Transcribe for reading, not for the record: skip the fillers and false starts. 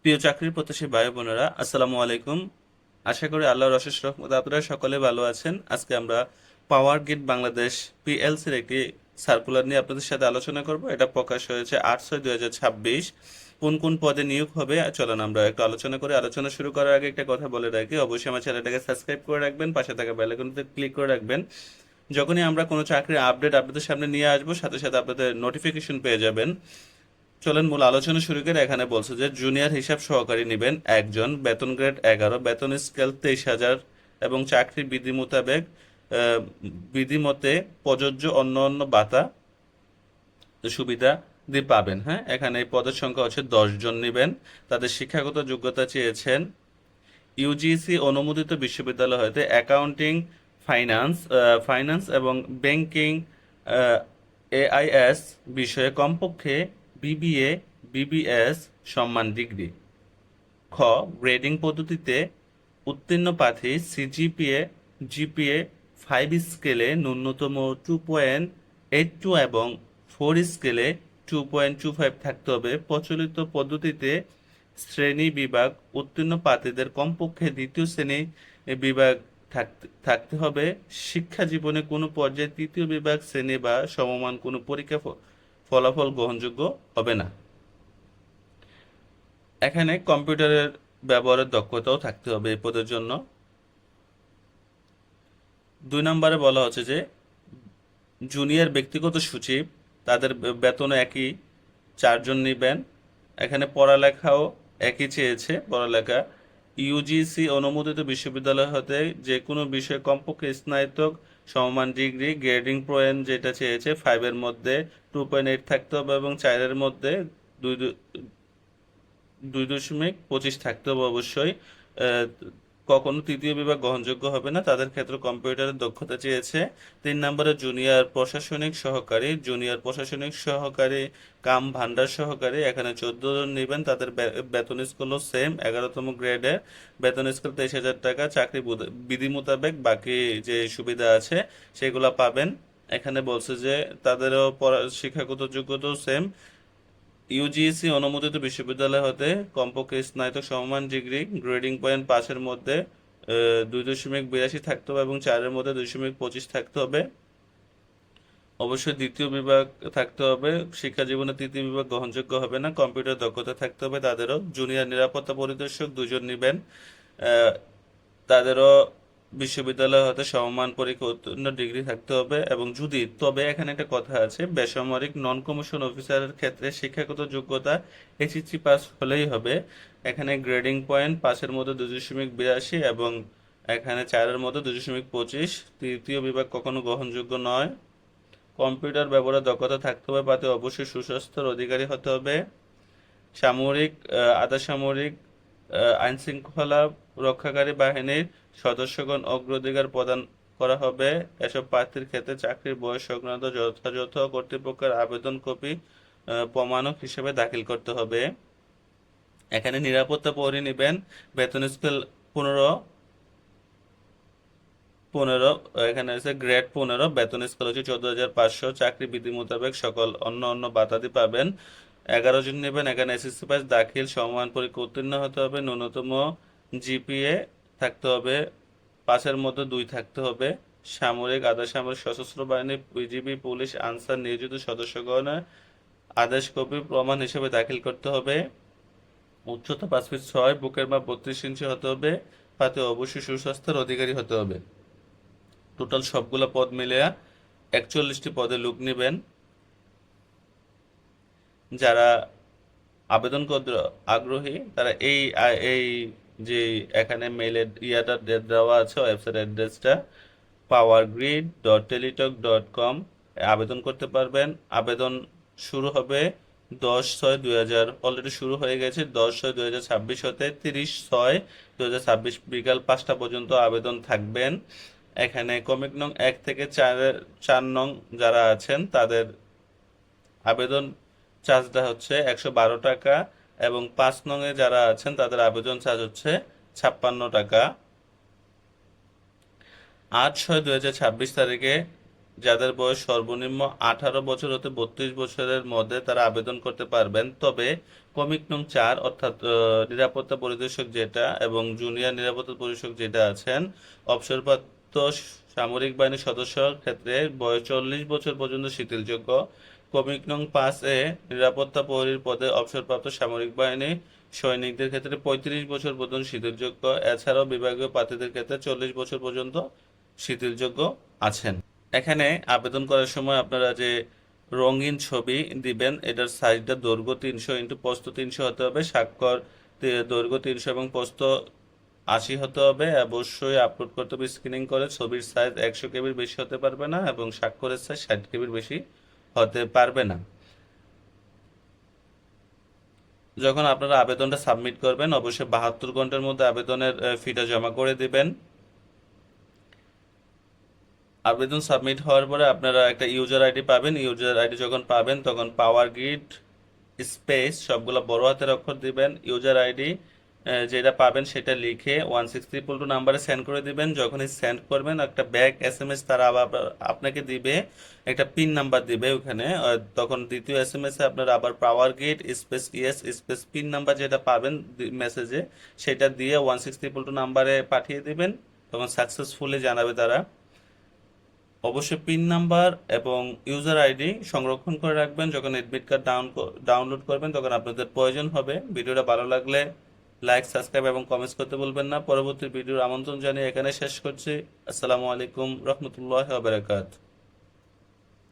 প্রিয় চাকরির প্রত্যাশী ভাই বোনেরা, আসসালামু আলাইকুম। আশা করি আল্লাহর অশেষ রহমতে আপনারা সকলে ভালো আছেন। আজকে আমরা পাওয়ার গ্রিড বাংলাদেশ পিএলসির একটি সার্কুলার নিয়ে আপনাদের সাথে আলোচনা করব। এটা প্রকাশ হয়েছে 8/6/2026। কোন কোন পদে নিয়োগ হবে চলেন আমরা একটু আলোচনা করি। আলোচনা শুরু করার আগে একটা কথা বলে রাখি, অবশ্যই আমার চ্যানেলটাকে সাবস্ক্রাইব করে রাখবেন, পাশে থাকা বেল আইকনটিতে ক্লিক করে রাখবেন। যখনই আমরা কোনো চাকরির আপডেট আপনাদের সামনে নিয়ে আসবো, সাথে সাথে আপনাদের নোটিফিকেশন পেয়ে যাবেন। চলেন মূল আলোচনা শুরু করে। এখানে বলছে যে জুনিয়র হিসাব সহকারী নেবেন একজন, বেতন গ্রেড 11, বেতন স্কেল 23,000 এবং চাকরি বিধি মোতাবেক বিধিমতে প্রযোজ্য অন্য অন্য ভাতা সুবিধা দিয়ে পাবেন। হ্যাঁ, এখানে এই পদের সংখ্যা হচ্ছে 10 জন নেবেন। তাদের শিক্ষাগত যোগ্যতা চেয়েছেন ইউজিসি অনুমোদিত বিশ্ববিদ্যালয় হতে অ্যাকাউন্টিং, ফাইন্যান্স এবং ব্যাংকিং, এআইএস বিষয়ে কমপক্ষে বিবিএ, বিবিএস সম্মান ডিগ্রি। খ, গ্রেডিং পদ্ধতিতে উত্তীর্ণ প্রার্থী জিপিএ 5 স্কেলে ন্যূনতম 2.82 এবং 4 স্কেলে 2.25 থাকতে হবে। প্রচলিত পদ্ধতিতে শ্রেণী বিভাগ উত্তীর্ণ প্রার্থীদের কমপক্ষে দ্বিতীয় শ্রেণী বিভাগ থাকতে হবে। শিক্ষা জীবনে কোনো পর্যায়ে তৃতীয় বিভাগ শ্রেণী বা সমমান কোনো পরীক্ষা ফলাফল গ্রহণযোগ্য হবে না। এখানে কম্পিউটারের ব্যবহারের দক্ষতাও থাকতে হবে এই পদের জন্য। 2 নম্বরে বলা হচ্ছে যে জুনিয়র ব্যক্তিগত সচিব, তাদের বেতন একই, 4 জন নেবেন। এখানে পড়ালেখাও একই চেয়েছে, পড়ালেখা ইউজিসি অনুমোদিত বিশ্ববিদ্যালয় হতে যে কোনো বিষয়ে কমপক্ষে স্নাতক সমমান ডিগ্রি। গ্রেডিং পয়েন্ট যেটা চেয়েছে 5-এর মধ্যে 2.8 থাকতে হবে এবং 4-এর মধ্যে 2.25 থাকতে হবে অবশ্যই। কখনো তৃতীয় বিভাগ গ্রহণযোগ্য হবে না, তাদের ক্ষেত্রে কম্পিউটারের দক্ষতা চেয়েছে। 3 নম্বরে জুনিয়র প্রশাসনিক সহকারী কাম ভান্ডার সহকারী, এখানে 14 জন নেবেন। তাদের বেতন স্কেল সেম, 11তম গ্রেডে, বেতন স্কেল 23,000 টাকা। চাকরি বিধি মোতাবেক বাকি যে সুবিধা আছে সেগুলো পাবেন। এখানে বলছে যে তাদেরও শিক্ষাগত যোগ্যতাও সেম, ইউজিসি অনুমোদিত বিশ্ববিদ্যালয় হতে কমপক্ষে স্নাতক সমমান ডিগ্রি। গ্রেডিং পয়েন্ট 5-এর মধ্যে 2.82 থাকতে হবে এবং 4-এর মধ্যে 2.25 থাকতে হবে। অবশ্যই দ্বিতীয় বিভাগ থাকতে হবে। শিক্ষা জীবনে তৃতীয় বিভাগ গ্রহণযোগ্য হবে না। কম্পিউটার দক্ষতা থাকতে হবে তাদেরও। জুনিয়র নিরাপত্তা পরিদর্শক 2 জন নেবেন। তাদেরও বিশ্ববিদ্যালয় হতে সমমান পরীক্ষা উত্তীর্ণ ডিগ্রি থাকতে হবে। এবং তবে এখানে একটা কথা আছে, বেসামরিক নন কমিশন অফিসারের ক্ষেত্রে শিক্ষাগত যোগ্যতা এইচএসসি পাস হলেই হবে। এখানে গ্রেডিং পয়েন্ট 5-এর মধ্যে 2.82 এবং এখানে 4-এর মধ্যে 2.25। তৃতীয় বিভাগ কখনো গ্রহণযোগ্য নয়। কম্পিউটার ব্যবহারের দক্ষতা থাকতে হবে, তাতে অবশ্যই সুস্বাস্থ্যের অধিকারী হতে হবে। সামরিক, আধা সামরিক, আইন শৃঙ্খলা রক্ষাকারী বাহিনীর সদস্যগণ অগ্রাধিকার প্রদান করা হবে। এসব প্রার্থীর ক্ষেত্রে চাকরির বয়স সংক্রান্ত যথাযথ কর্তৃপক্ষের আবেদন কপি প্রমাণক হিসেবে দাখিল করতে হবে। এখানে নিরাপত্তা প্রহরী নেবেন। বেতন স্কেল 15, এখানে আছে গ্রেড 15, বেতন স্কেল হচ্ছে 14,500। চাকরি বিধি মোতাবেক সকল অন্য অন্য বাতাদি পাবেন। 11 জন নেবেন। এখানে এসএসসি পাস দাখিল, সমমান পরীক্ষা উত্তীর্ণ হতে হবে। ন্যূনতম জিপিএ থাকতে হবে 5-এর মধ্যে 2 থাকতে হবে। সামরিক, আধা সামরিক, সশস্ত্র বাহিনী, বিজিবি, পুলিশ, আনসার নিয়োজিত সদস্যগণের আদেশ কপি প্রমাণ হিসেবে দাখিল করতে হবে। উচ্চতা 5 ফিট 6, বুকের মাপ 32 ইঞ্চি হতে হবে। তাতে অবশ্যই সুস্বাস্থ্যের অধিকারী হতে হবে। টোটাল সবগুলো পদ মিলে 41টি পদে লোক নেবেন। যারা আবেদন করতে আগ্রহী তারা এই যে এখানে মেলের দেওয়া আছে, ওয়েবসাইট অ্যাড্রেসটা powergrid.teletalk.com আবেদন করতে পারবেন। আবেদন শুরু হবে 10/6/2000, অলরেডি শুরু হয়ে গেছে। 10/6/2026 হতে 30/6/2026 বিকাল 5টা পর্যন্ত আবেদন থাকবেন। এখানে ক্রমিক নং 1 থেকে 4 নং যারা আছেন তাদের আবেদন চার্জটা হচ্ছে 112 টাকা এবং 5 নং-এ যারা আছেন তাদের আবেদন চার্জ হচ্ছে 56 টাকা। 8/6/2026 তারিখে যাদের বয়স সর্বনিম্ন 18 বছর হতে 32 বছরের মধ্যে তারা আবেদন করতে পারবেন। তবে ক্রমিক নং 4 অর্থাৎ নিরাপত্তা পরিদর্শক যেটা এবং জুনিয়র নিরাপত্তা পরিদর্শক যেটা আছেন, অবসরপ্রাপ্ত সামরিক বাহিনীর সদস্যর ক্ষেত্রে বয়স 40 বছর পর্যন্ত শিথিলযোগ্য। ক্রমিক নং 5 এ নিরাপত্তা প্রহরীর পদে অবসরপ্রাপ্ত সামরিক বাহিনী সৈনিকদের ক্ষেত্রে 35 বছর পর্যন্ত শিথিলযোগ্য। এছাড়াও বিভাগীয় প্রার্থীদের ক্ষেত্রে 40 বছর পর্যন্ত শিথিলযোগ্য আছেন। এখানে আবেদন করার সময় আপনারা যে রঙিন ছবি দিবেন, এটার সাইজটা দৈর্ঘ্য 300 × প্রস্থ 300 হতে হবে, স্বাক্ষর দৈর্ঘ্য 300 এবং প্রস্থ 80 হতে হবে। অবশ্যই আপলোড করতে হবে স্ক্যানিং করে। ছবির সাইজ 100 কেবির বেশি হতে পারবে না এবং স্বাক্ষরের সাইজ 60 কেবির বেশি হতে পারবে না। যখন আপনারা আবেদনটা সাবমিট করবেন, অবশ্যই 72 ঘন্টার মধ্যে আবেদনের ফিটা জমা করে দিবেন। আবেদন সাবমিট হওয়ার পরে আপনারা একটা ইউজার আইডি পাবেন। ইউজার আইডি যখন পাবেন তখন পাওয়ার গ্রিড স্পেস সবগুলো বড় হাতের অক্ষর দিবেন। ইউজার আইডি যেটা পাবেন সেটা লিখে 16322 নাম্বারে সেন্ড করে দিবেন। যখনই সেন্ড করবেন একটা ব্যাক এসএমএস তারা আবার আপনাকে দিবে, একটা পিন নাম্বার দিবে ওখানে। তখন দ্বিতীয় এসএমএস এ আপনারা আবার Power Grid space ES space PIN number যেটা পাবেন মেসেজে, সেটা দিয়ে 16322 নাম্বারে পাঠিয়ে দিবেন। তখন সাকসেসফুলি জানাবে তারা। অবশ্যই পিন নাম্বার এবং ইউজার আইডি সংরক্ষণ করে রাখবেন। যখন এডমিট কার্ড ডাউনলোড করবেন তখন আপনাদের প্রয়োজন হবে। ভিডিওটা ভালো লাগলে লাইক, সাবস্ক্রাইব এবং কমেন্টস করতে বলবেন না। পরবর্তী ভিডিওর আমন্ত্রণ জানিয়ে এখানে শেষ করছি। আসসালামু আলাইকুম রহমতুল্লাহ ওয়া বারাকাতুহু।